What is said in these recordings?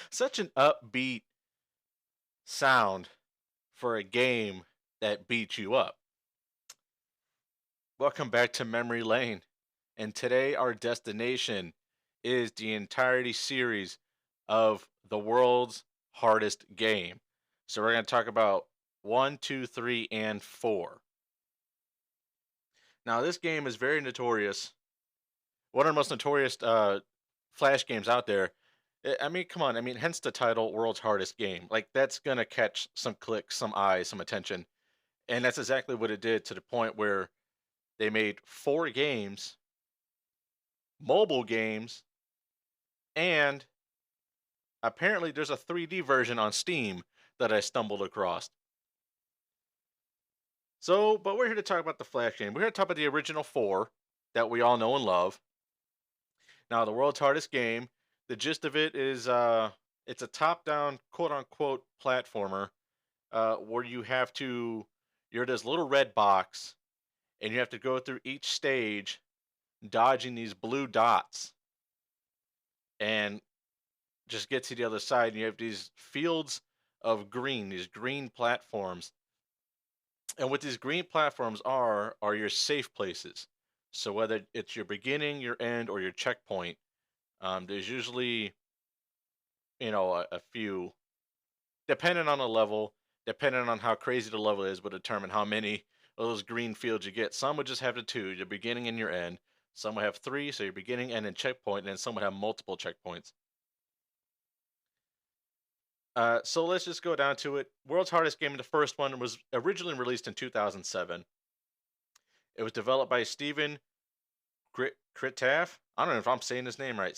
Such an upbeat sound for a game that beats you up. Welcome back to Memory Lane. And today, our destination is the entirety series of the world's hardest game. So, we're going to talk about one, two, three, and four. Now, this game is very notorious. One of the most notorious Flash games out there. I mean, come on. I mean, hence the title, World's Hardest Game. Like, that's going to catch some clicks, some eyes, some attention. And that's exactly what it did, to the point where they made four games, mobile games, and apparently there's a 3D version on Steam that I stumbled across. So, but we're here to talk about the Flash game. We're here to talk about the original four that we all know and love. Now, the world's hardest game, the gist of it is it's a top-down quote unquote platformer where you're this little red box and you have to go through each stage dodging these blue dots and just get to the other side, and you have these fields of green, these green platforms. And what these green platforms are your safe places. So whether it's your beginning, your end, or your checkpoint, there's usually a few, depending on the level, depending on how crazy the level is, will determine how many of those green fields you get. Some would just have the two, your beginning and your end. Some would have three, so your beginning, end, and checkpoint, and then some would have multiple checkpoints. So let's just go down to it. World's Hardest Game, the first one, was originally released in 2007. It was developed by Steven Kritaf. I don't know if I'm saying his name right.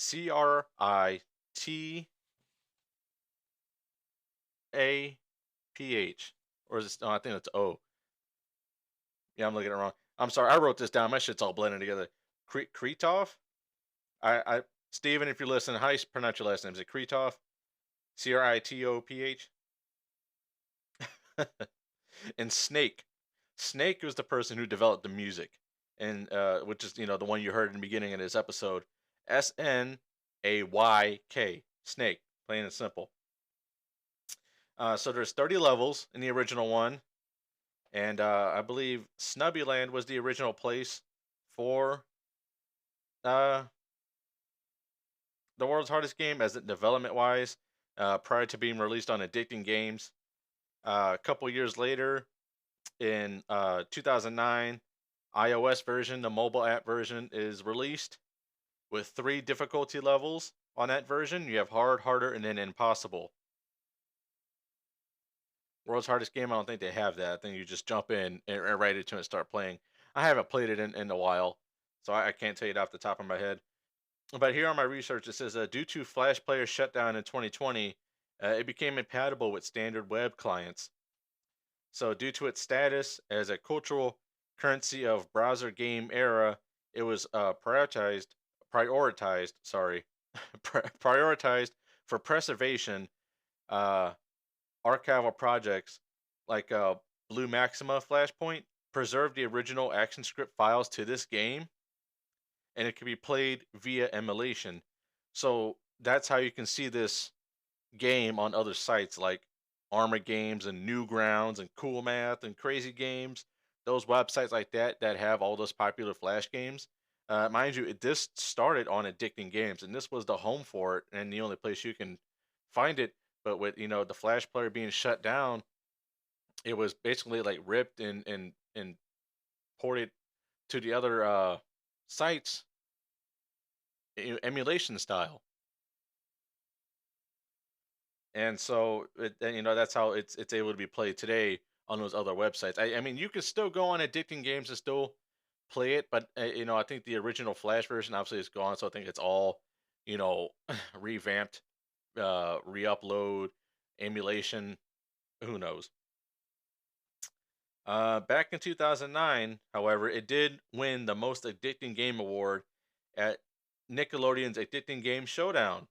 Kritaph. Or is it? Oh, I think it's O. Yeah, I'm looking at it wrong. I'm sorry. I wrote this down. My shit's all blending together. Kritov? Steven, if you're listening, how do you pronounce your last name? Is it Kritov? Kritoph? And Snake. Snake was the person who developed the music, and which is the one you heard in the beginning of this episode. Snayk. Snake. Plain and simple. So there's 30 levels in the original one, and I believe Snubbyland was the original place for uh, the world's hardest game, as it development wise, prior to being released on Addicting Games. A couple years later, in 2009, iOS version, the mobile app version, is released with three difficulty levels on that version. You have hard, harder, and then impossible. World's hardest game, I don't think they have that. I think you just jump in and right into it and start playing. I haven't played it in a while, so I can't tell you it off the top of my head. But here on my research, it says due to Flash Player shutdown in 2020, it became incompatible with standard web clients. So, due to its status as a cultural currency of browser game era, it was prioritized, prioritized for preservation. Uh, Archival projects like Blue Maxima Flashpoint preserve the original ActionScript files to this game, and it can be played via emulation. So that's how you can see this game on other sites like Armor Games and Newgrounds and Cool Math and Crazy Games. Those websites like that have all those popular Flash games. Mind you, this started on Addicting Games, and this was the home for it and the only place you can find it. But with the Flash player being shut down, it was basically like ripped and ported to the other sites, emulation style. And so that's how it's able to be played today on those other websites. I mean, you can still go on Addicting Games and still play it, but I think the original Flash version obviously is gone, so I think it's all you know revamped, re-upload, emulation. Who knows? Back in 2009, however, it did win the most addicting game award at Nickelodeon's Addicting Game Showdown,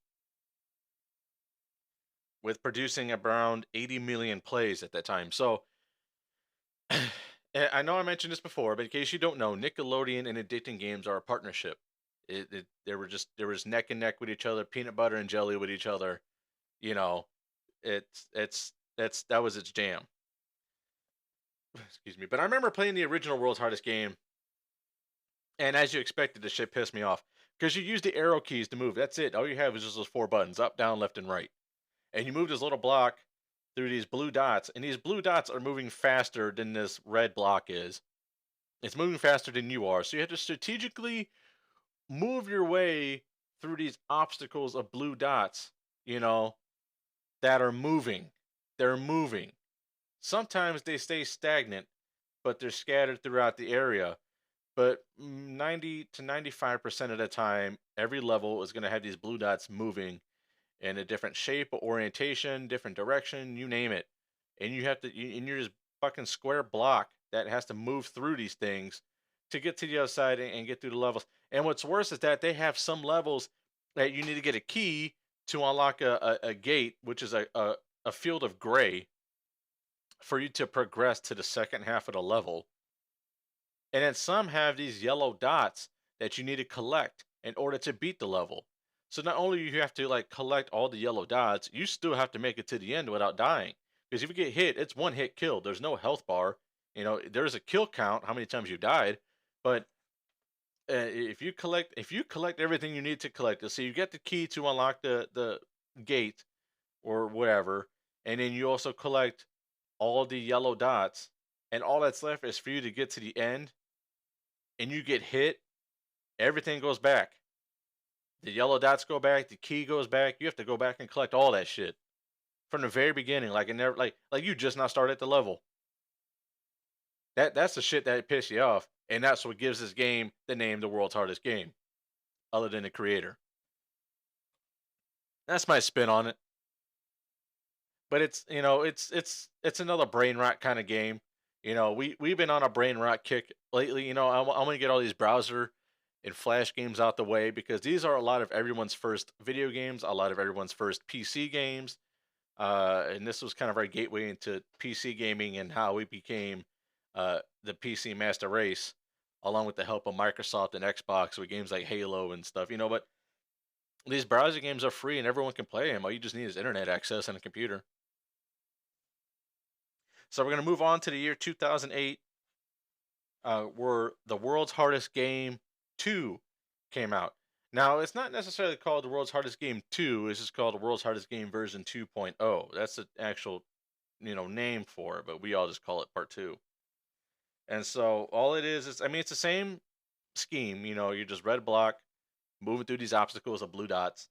with producing around 80 million plays at that time. So I know I mentioned this before, but in case you don't know, Nickelodeon and Addicting Games are a partnership. They were just neck and neck with each other, peanut butter and jelly with each other. You know, that was its jam. Excuse me. But I remember playing the original World's Hardest Game, and as you expected, the shit pissed me off because you use the arrow keys to move. That's it. All you have is just those four buttons: up, down, left, and right. And you move this little block through these blue dots, and these blue dots are moving faster than this red block is. It's moving faster than you are, so you have to strategically move your way through these obstacles of blue dots, you know, that are moving. They're moving. Sometimes they stay stagnant, but they're scattered throughout the area. But 90 to 95% of the time, every level is going to have these blue dots moving in a different shape, orientation, different direction, you name it. And and you're just fucking square block that has to move through these things to get to the other side and get through the levels. And what's worse is that they have some levels that you need to get a key to unlock a gate, which is a field of gray for you to progress to the second half of the level. And then some have these yellow dots that you need to collect in order to beat the level. So not only you have to like collect all the yellow dots, you still have to make it to the end without dying. Because if you get hit, it's one hit kill. There's no health bar. There's a kill count, how many times you died, but if you collect everything you need to collect, so you get the key to unlock the gate or whatever, and then you also collect all the yellow dots, and all that's left is for you to get to the end, and you get hit, everything goes back. The yellow dots go back, the key goes back. You have to go back and collect all that shit from the very beginning, like it never, like you just not started the level. That's the shit that pisses you off, and that's what gives this game the name the world's hardest game, other than the creator. That's my spin on it. But it's another brain rot kind of game. We've been on a brain rot kick lately. I'm gonna get all these browser and flash games out the way because these are a lot of everyone's first video games, a lot of everyone's first PC games. And this was kind of our gateway into PC gaming and how we became the PC master race, along with the help of Microsoft and Xbox with games like Halo and stuff. But these browser games are free and everyone can play them. All you just need is internet access and a computer. So we're going to move on to the year 2008, where the world's hardest game 2 came out. Now, it's not necessarily called the world's hardest game 2, it's just called the world's hardest game version 2.0. That's the actual, name for it, but we all just call it part 2. And so all it is, I mean, it's the same scheme, you just red block, moving through these obstacles of blue dots,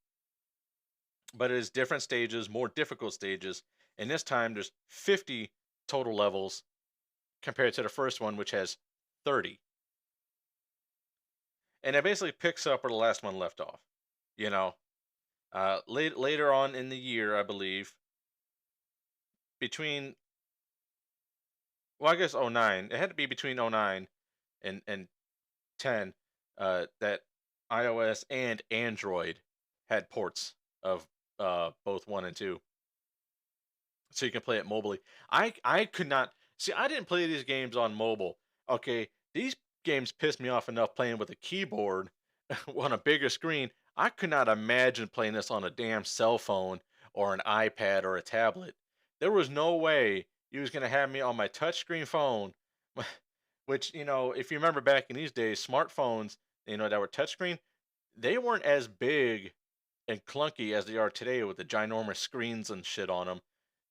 but it is different stages, more difficult stages. And this time there's 50 total levels compared to the first one, which has 30. And it basically picks up where the last one left off. You know, later on in the year, I believe, between, well, I guess '09. It had to be between '09 and 10, that iOS and Android had ports of both 1 and 2. So you can play it mobily. I could not see. I didn't play these games on mobile. Okay, these games pissed me off enough playing with a keyboard on a bigger screen. I could not imagine playing this on a damn cell phone or an iPad or a tablet. There was no way you was gonna have me on my touchscreen phone, which if you remember back in these days, smartphones that were touchscreen, they weren't as big and clunky as they are today with the ginormous screens and shit on them.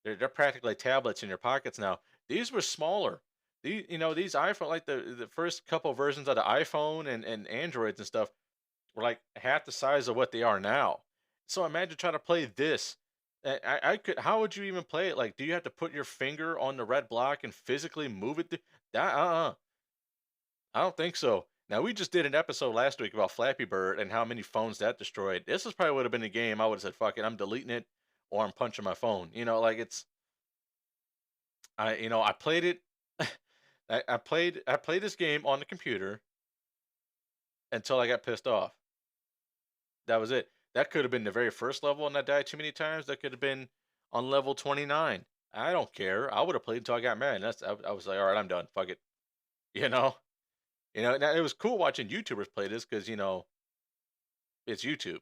They're practically tablets in your pockets now. These were smaller. These iPhone, like the first couple versions of the iPhone and Androids and stuff, were like half the size of what they are now. So imagine trying to play this. I could. How would you even play it? Like, do you have to put your finger on the red block and physically move it? That I don't think so. Now we just did an episode last week about Flappy Bird and how many phones that destroyed. This is probably would have been a game I would have said, "Fuck it, I'm deleting it," or I'm punching my phone. Like it's I played it. I played this game on the computer until I got pissed off. That was it. That could have been the very first level and I died too many times. That could have been on level 29. I don't care. I would have played until I got mad. And I was like, all right, I'm done. Fuck it. You know. Now it was cool watching YouTubers play this because It's YouTube.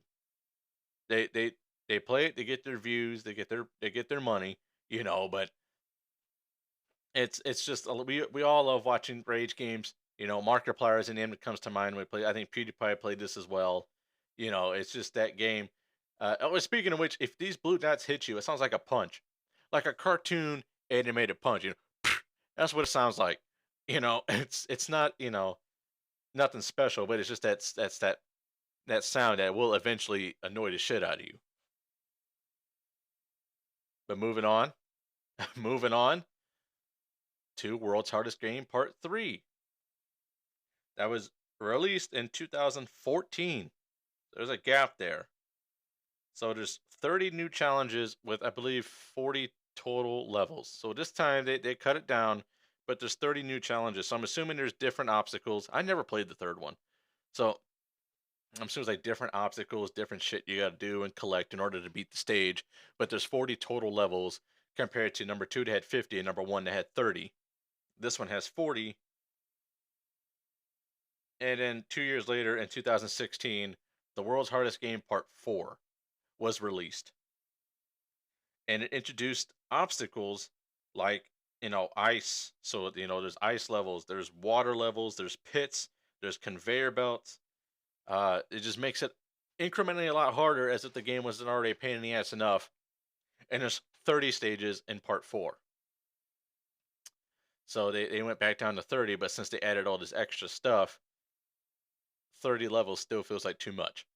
They they they play it, they get their views, they get their money, but it's just we all love watching rage games. Markiplier is a name that comes to mind when we play. I think PewDiePie played this as well. It's just that game. Speaking of which, if these blue dots hit you, it sounds like a punch, like a cartoon animated punch. That's what it sounds like. It's not nothing special, but it's just that sound that will eventually annoy the shit out of you. But moving on, moving on to World's Hardest Game Part 3. That was released in 2014. There's a gap there. So there's 30 new challenges with, I believe, 40 total levels. So this time they cut it down, but there's 30 new challenges. So I'm assuming there's different obstacles. I never played the third one. So I'm assuming it's like different obstacles, different shit you got to do and collect in order to beat the stage. But there's 40 total levels compared to number 2 that had 50 and number 1 that had 30. This one has 40. And then 2 years later, in 2016, The World's Hardest Game Part 4 was released. And it introduced obstacles like, ice. So, there's ice levels, there's water levels, there's pits, there's conveyor belts. It just makes it incrementally a lot harder as if the game wasn't already a pain in the ass enough. And there's 30 stages in Part 4. So they went back down to 30, but since they added all this extra stuff, 30 levels still feels like too much.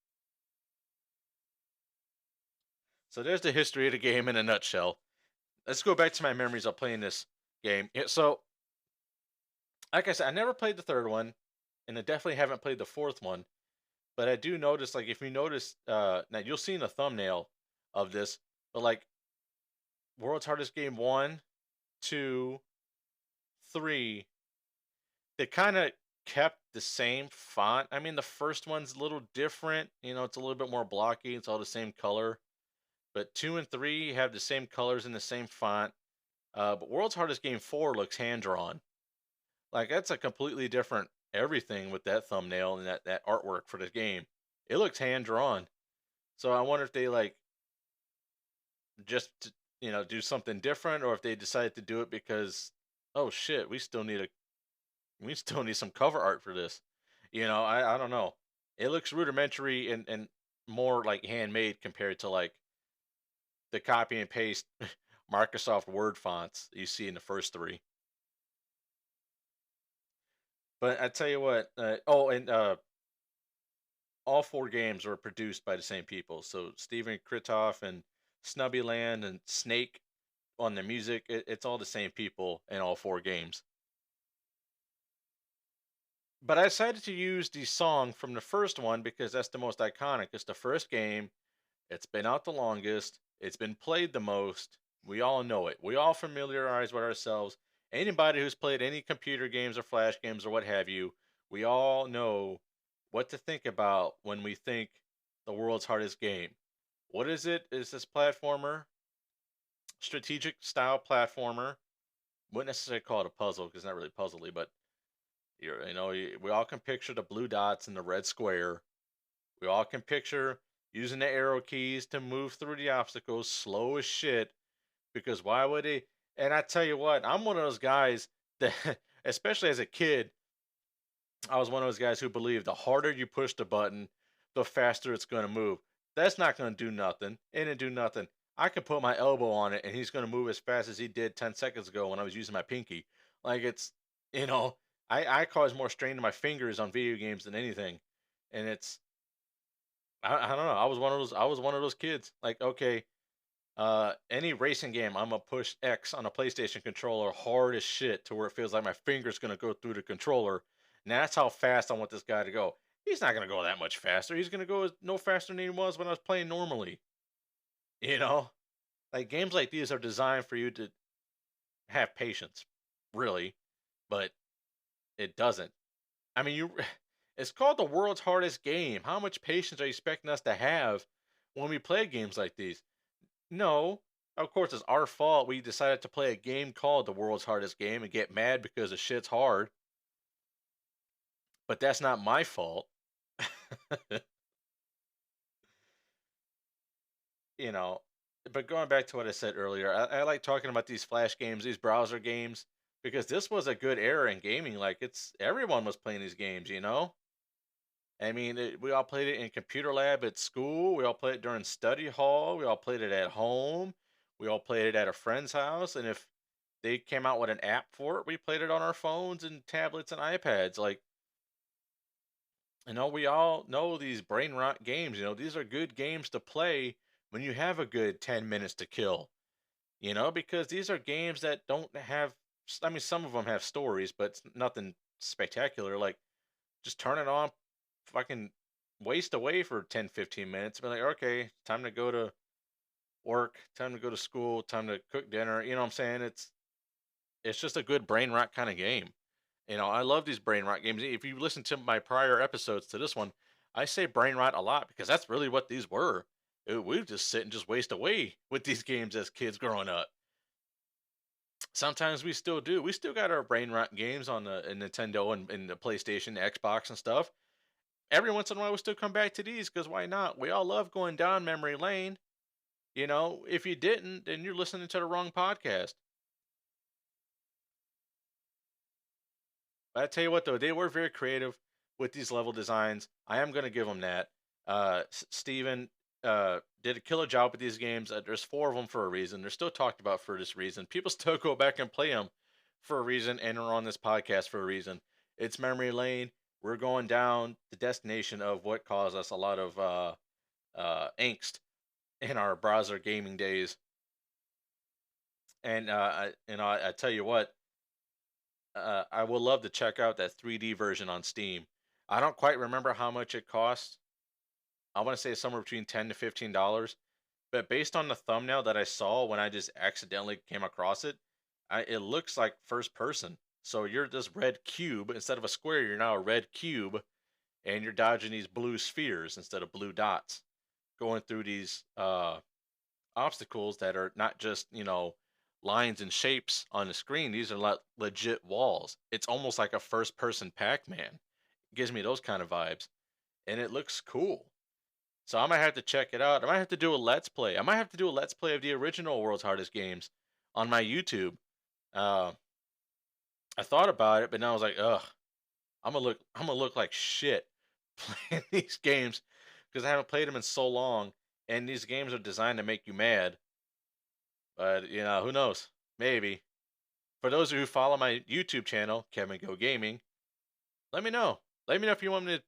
So there's the history of the game in a nutshell. Let's go back to my memories of playing this game. So, like I said, I never played the third one, and I definitely haven't played the fourth one. But I do notice, like, if you notice, now you'll see in the thumbnail of this, but like World's Hardest Game 1, 2, 3, they kind of kept the same font. I mean, the first one's a little different. It's a little bit more blocky. It's all the same color. But 2 and 3 have the same colors and the same font. But World's Hardest Game 4 looks hand drawn. Like that's a completely different everything with that thumbnail and that artwork for the game. It looks hand drawn. So I wonder if they like just do something different, or if they decided to do it because, oh shit, we still need some cover art for this. I don't know. It looks rudimentary and more like handmade compared to like the copy and paste Microsoft Word fonts you see in the first three. But I tell you what, and all four games were produced by the same people. So Steven Kritoff and Snubbyland and Snake on the music, it's all the same people in all four games. But I decided to use the song from the first one because that's the most iconic. It's the first game. It's been out the longest. It's been played the most. We all know it. We all familiarize with ourselves. Anybody who's played any computer games or flash games or what have you, we all know what to think about when we think the world's hardest game. What is it? Is this platformer? Strategic style platformer. Wouldn't necessarily call it a puzzle because it's not really puzzly, but we all can picture the blue dots and the red square. We all can picture using the arrow keys to move through the obstacles slow as shit. Because why would they? And I tell you what, I'm one of those guys that, especially as a kid, I was one of those guys who believed the harder you push the button, the faster it's going to move. That's not going to do nothing. It didn't do nothing. I can put my elbow on it and he's going to move as fast as he did 10 seconds ago when I was using my pinky. Like you know, I cause more strain to my fingers on video games than anything. And I don't know. I was one of those kids. Like, okay, any racing game, I'm gonna push X on a PlayStation controller hard as shit to where it feels like my finger's gonna go through the controller. And that's how fast I want this guy to go. He's not gonna go that much faster. He's gonna go no faster than he was when I was playing normally. You know, like games like these are designed for you to have patience, really, but it doesn't. I mean, it's called the world's hardest game. How much patience are you expecting us to have when we play games like these? No. Of course, it's our fault. We decided to play a game called the world's hardest game and get mad because the shit's hard. But that's not my fault. you know, but going back to what I said earlier, I like talking about these flash games, these browser games, because this was a good era in gaming. Like it's everyone was playing these games, you know. I mean, we all played it in computer lab at school. We all played it during study hall. We all played it at home. We all played it at a friend's house. And if they came out with an app for it, we played it on our phones and tablets and iPads. Like, we all know these brain rot games. These are good games to play when you have a good 10 minutes to kill, because these are games that don't have, I mean, some of them have stories, but it's nothing spectacular. Like, just turn it on, fucking waste away for 10, 15 minutes. Be like, okay, time to go to work, time to go to school, time to cook dinner. You know what I'm saying? It's just a good brain rot kind of game. I love these brain rot games. If you listen to my prior episodes to this one, I say brain rot a lot because that's really what these were. We just sit and just waste away with these games as kids growing up. Sometimes we still do. We still got our brain rot games on the Nintendo and the PlayStation, Xbox, and stuff. Every once in a while, we still come back to these because why not? We all love going down memory lane. If you didn't, then you're listening to the wrong podcast. But I tell you what, though, they were very creative with these level designs. I am going to give them that. Steven did a killer job with these games. There's four of them for a reason. They're still talked about for this reason. People still go back and play them for a reason and are on this podcast for a reason. It's memory lane. We're going down the destination of what caused us a lot of angst in our browser gaming days. And I tell you what, I would love to check out that 3D version on Steam. I don't quite remember how much it costs. I want to say somewhere between $10 to $15. But based on the thumbnail that I saw when I just accidentally came across it, it looks like first person. So you're this red cube instead of a square. You're now a red cube, and you're dodging these blue spheres instead of blue dots, going through these obstacles that are not just lines and shapes on the screen. These are legit walls. It's almost like a first person Pac-Man. It gives me those kind of vibes, and it looks cool. So I might have to check it out. I might have to do a let's play. I might have to do a let's play of the original World's Hardest Games on my YouTube. uh, I thought about it, but now I was like, ugh, I'm gonna look like shit playing these games because I haven't played them in so long, and these games are designed to make you mad. But who knows? Maybe. For those of you who follow my YouTube channel, Kevin Go Gaming, let me know. Let me know if you want me to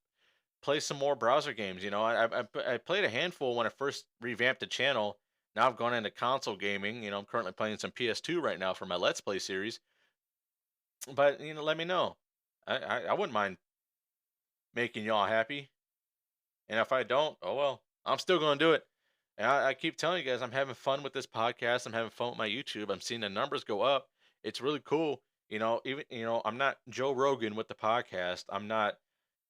play some more browser games. I played a handful when I first revamped the channel. Now I've gone into console gaming. I'm currently playing some PS2 right now for my Let's Play series. But let me know. I wouldn't mind making y'all happy. And if I don't, oh well, I'm still gonna do it. And I keep telling you guys, I'm having fun with this podcast. I'm having fun with my YouTube. I'm seeing the numbers go up. It's really cool. Even I'm not Joe Rogan with the podcast. I'm not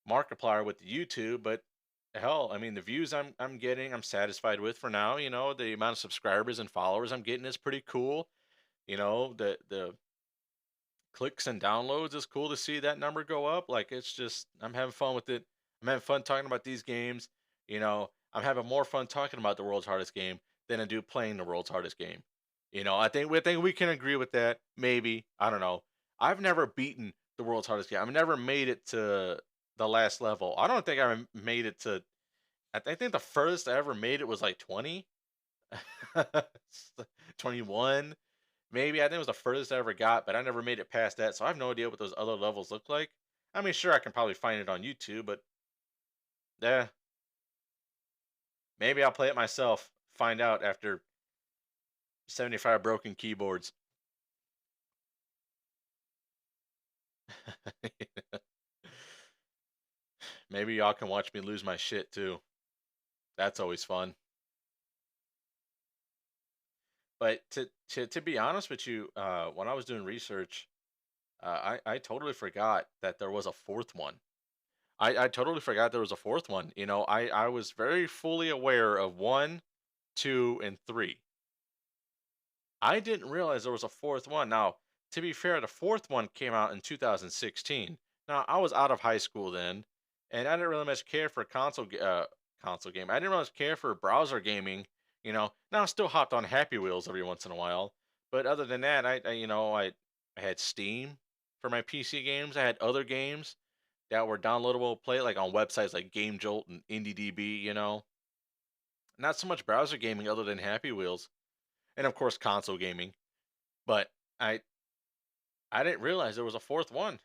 Markiplier with the YouTube, but hell, I mean the views I'm getting, I'm satisfied with for now. The amount of subscribers and followers I'm getting is pretty cool. The clicks and downloads is cool to see that number go up. Like it's just I'm having fun with it. I'm having fun talking about these games. I'm having more fun talking about the world's hardest game than I do playing the world's hardest game. I think we can agree with that. Maybe I don't know. I've never beaten the world's hardest game. I've never made it to the last level. I don't think I made it to. I think the furthest I ever made it was like 20, 21. Maybe I think it was the furthest I ever got, but I never made it past that, so I have no idea what those other levels look like. I mean, sure, I can probably find it on YouTube, but yeah, maybe I'll play it myself. Find out after 75 broken keyboards. Maybe y'all can watch me lose my shit too. That's always fun. But to be honest with you, when I was doing research, I totally forgot that there was a fourth one. I totally forgot there was a fourth one. I was very fully aware of one, two, and three. I didn't realize there was a fourth one. Now, to be fair, the fourth one came out in 2016. Now, I was out of high school then, and I didn't really much care for console game. I didn't really much care for browser gaming, Now I still hopped on Happy Wheels every once in a while, but other than that, I had Steam for my PC games. I had other games that were downloadable to play like on websites like Game Jolt and IndieDB. Not so much browser gaming other than Happy Wheels, and of course console gaming. But I I didn't realize there was a fourth one.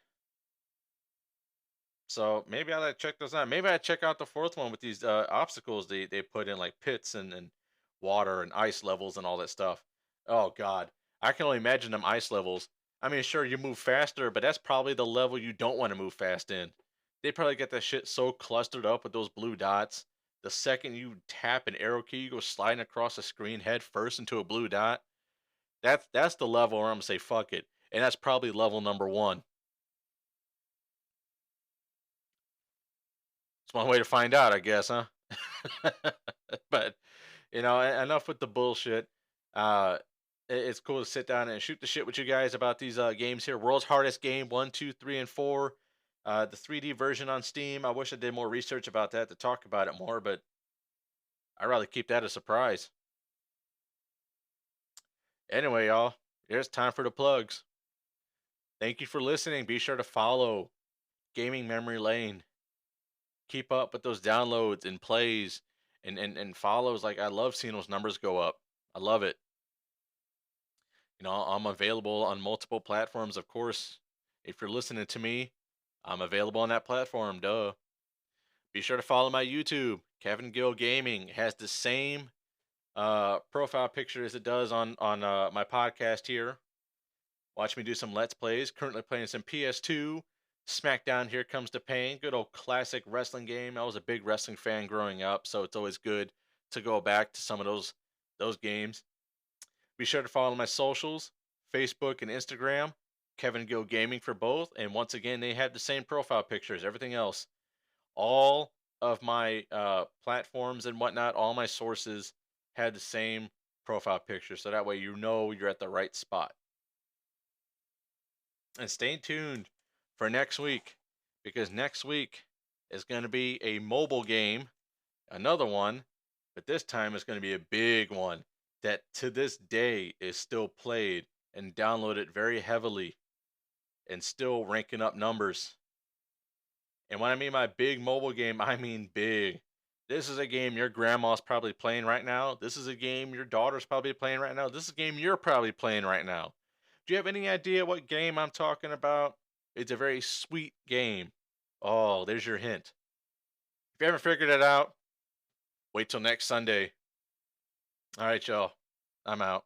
So maybe I gotta check those out. Maybe I check out the fourth one with these obstacles they put in like pits and water and ice levels and all that stuff. Oh God, I can only imagine them ice levels. I mean, sure you move faster, but that's probably the level you don't want to move fast in. They probably get that shit so clustered up with those blue dots. The second you tap an arrow key, you go sliding across the screen head first into a blue dot. That's the level where I'm gonna say fuck it, and that's probably level number one. It's one way to find out, I guess, huh? But enough with the bullshit. Uh, it's cool to sit down and shoot the shit with you guys about these games here. World's Hardest Game 1, 2, 3, and 4. The 3D version on Steam. I wish I did more research about that to talk about it more, but I'd rather keep that a surprise. Anyway, y'all, here's time for the plugs. Thank you for listening. Be sure to follow Gaming Memory Lane. Keep up with those downloads and plays and follows. Like I love seeing those numbers go up. I love it. I'm available on multiple platforms, of course. If you're listening to me, I'm available on that platform. Duh. Be sure to follow my YouTube. Kevin Gill Gaming has the same profile picture as it does on my podcast here. Watch me do some Let's Plays. Currently playing some PS2. SmackDown Here Comes the Pain. Good old classic wrestling game. I was a big wrestling fan growing up, so it's always good to go back to some of those games. Be sure to follow my socials, Facebook and Instagram, Kevin Gill Gaming for both. And once again, they have the same profile pictures, everything else. All of my platforms and whatnot, all my sources had the same profile picture. So that way you know you're at the right spot. And stay tuned for next week because next week is going to be a mobile game, another one, but this time it's going to be a big one that to this day is still played and downloaded very heavily and still ranking up numbers. And when I mean by big mobile game, I mean big. This is a game your grandma's probably playing right now. This is a game your daughter's probably playing right now. This is a game you're probably playing right now. Do you have any idea what game I'm talking about? It's a very sweet game. Oh, there's your hint. If you haven't figured it out, wait till next Sunday. All right, y'all. I'm out.